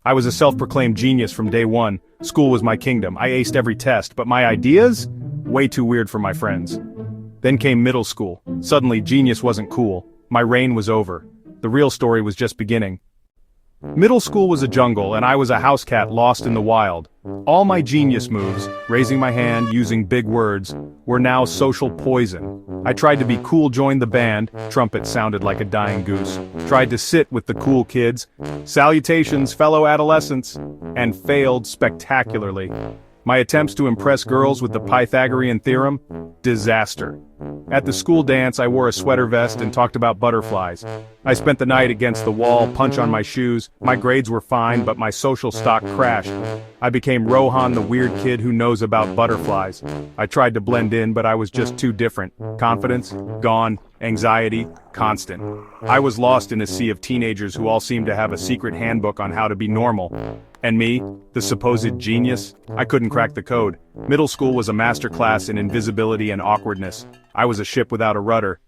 I was a self-proclaimed genius from day one. School was my kingdom. I aced every test, but my ideas? Way too weird for my friends. Then came middle school. Suddenly, genius wasn't cool. My reign was over. The real story was just beginning. Middle school was a jungle, and I was a house cat lost in the wild. All my genius moves, raising my hand, using big words, were now social poison. I tried to be cool, joined the band, trumpet sounded like a dying goose, tried to sit with the cool kids, salutations fellow adolescents, and failed spectacularly. My attempts to impress girls with the Pythagorean theorem? Disaster. At the school dance, I wore a sweater vest and talked about butterflies. I spent the night against the wall, punch on my shoes. My grades were fine, but my social stock crashed. I became Rohan, the weird kid who knows about butterflies. I tried to blend in, but I was just too different. Confidence? Gone. Anxiety? Constant. I was lost in a sea of teenagers who all seemed to have a secret handbook on how to be normal. And me, the supposed genius, I couldn't crack the code. Middle school was a masterclass in invisibility and awkwardness. I was a ship without a rudder.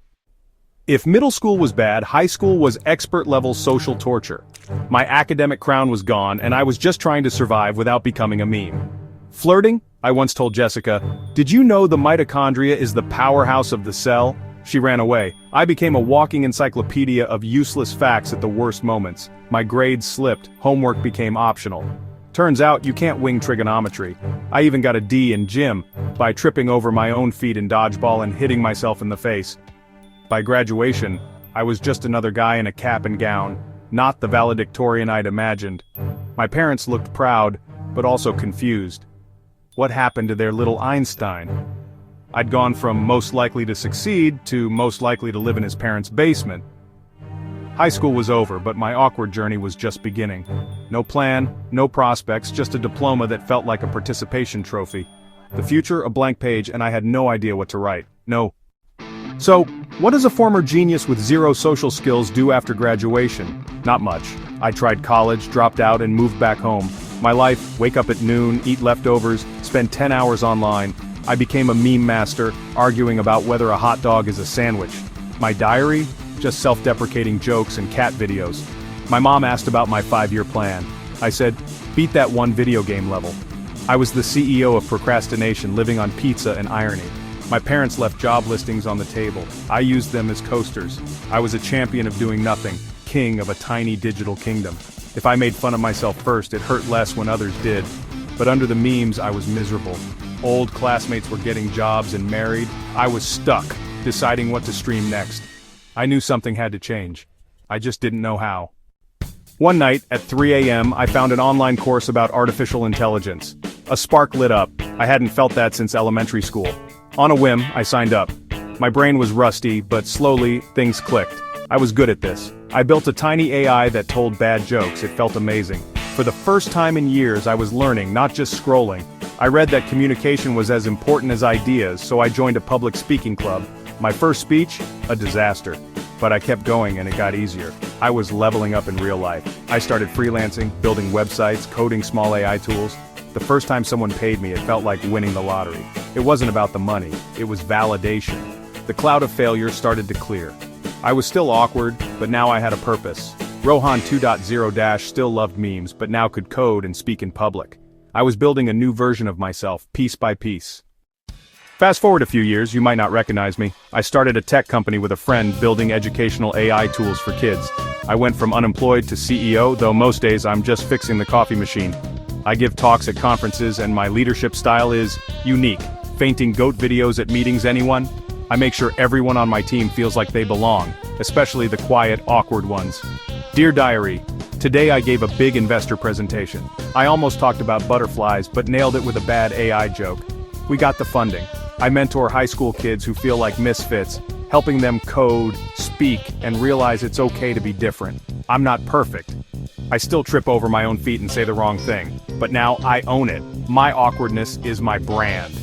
If middle school was bad, high school was expert-level social torture. My academic crown was gone, and I was just trying to survive without becoming a meme. Flirting? I once told Jessica, "Did you know the mitochondria is the powerhouse of the cell?" She ran away. I became a walking encyclopedia of useless facts at the worst moments. My grades slipped, homework became optional. Turns out you can't wing trigonometry. I even got a D in gym, by tripping over my own feet in dodgeball and hitting myself in the face. By graduation, I was just another guy in a cap and gown, not the valedictorian I'd imagined. My parents looked proud, but also confused. What happened to their little Einstein? I'd gone from most likely to succeed to most likely to live in his parents' basement. High school was over, but my awkward journey was just beginning. No plan, no prospects, just a diploma that felt like a participation trophy. The future, a blank page, and I had no idea what to write. No. So, what does a former genius with zero social skills do after graduation? Not much. I tried college, dropped out, and moved back home. My life: wake up at noon, eat leftovers, spend 10 hours online. I became a meme master, arguing about whether a hot dog is a sandwich. My diary? Just self-deprecating jokes and cat videos. My mom asked about my 5-year plan. I said, beat that one video game level. I was the CEO of procrastination, living on pizza and irony. My parents left job listings on the table. I used them as coasters. I was a champion of doing nothing, king of a tiny digital kingdom. If I made fun of myself first, it hurt less when others did. But under the memes, I was miserable. Old classmates were getting jobs and married. I was stuck, deciding what to stream next. I knew something had to change. I just didn't know how. One night, at 3 a.m., I found an online course about artificial intelligence. A spark lit up. I hadn't felt that since elementary school. On a whim, I signed up. My brain was rusty, but slowly, things clicked. I was good at this. I built a tiny AI that told bad jokes. It felt amazing. For the first time in years, I was learning, not just scrolling. I read that communication was as important as ideas, so I joined a public speaking club. My first speech? A disaster. But I kept going and it got easier. I was leveling up in real life. I started freelancing, building websites, coding small AI tools. The first time someone paid me, it felt like winning the lottery. It wasn't about the money, it was validation. The cloud of failure started to clear. I was still awkward, but now I had a purpose. Rohan 2.0- still loved memes, but now could code and speak in public. I was building a new version of myself, piece by piece. Fast forward a few years, you might not recognize me. I started a tech company with a friend building educational AI tools for kids. I went from unemployed to CEO, though most days I'm just fixing the coffee machine. I give talks at conferences and my leadership style is unique. Fainting goat videos at meetings, anyone? I make sure everyone on my team feels like they belong, especially the quiet, awkward ones. Dear Diary, today I gave a big investor presentation. I almost talked about butterflies, but nailed it with a bad AI joke. We got the funding. I mentor high school kids who feel like misfits, helping them code, speak, and realize it's okay to be different. I'm not perfect. I still trip over my own feet and say the wrong thing, but now I own it. My awkwardness is my brand.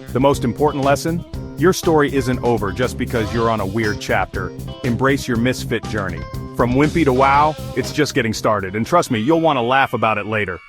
The most important lesson? Your story isn't over just because you're on a weird chapter. Embrace your misfit journey. From Wimpy to wow, it's just getting started, and trust me, you'll want to laugh about it later.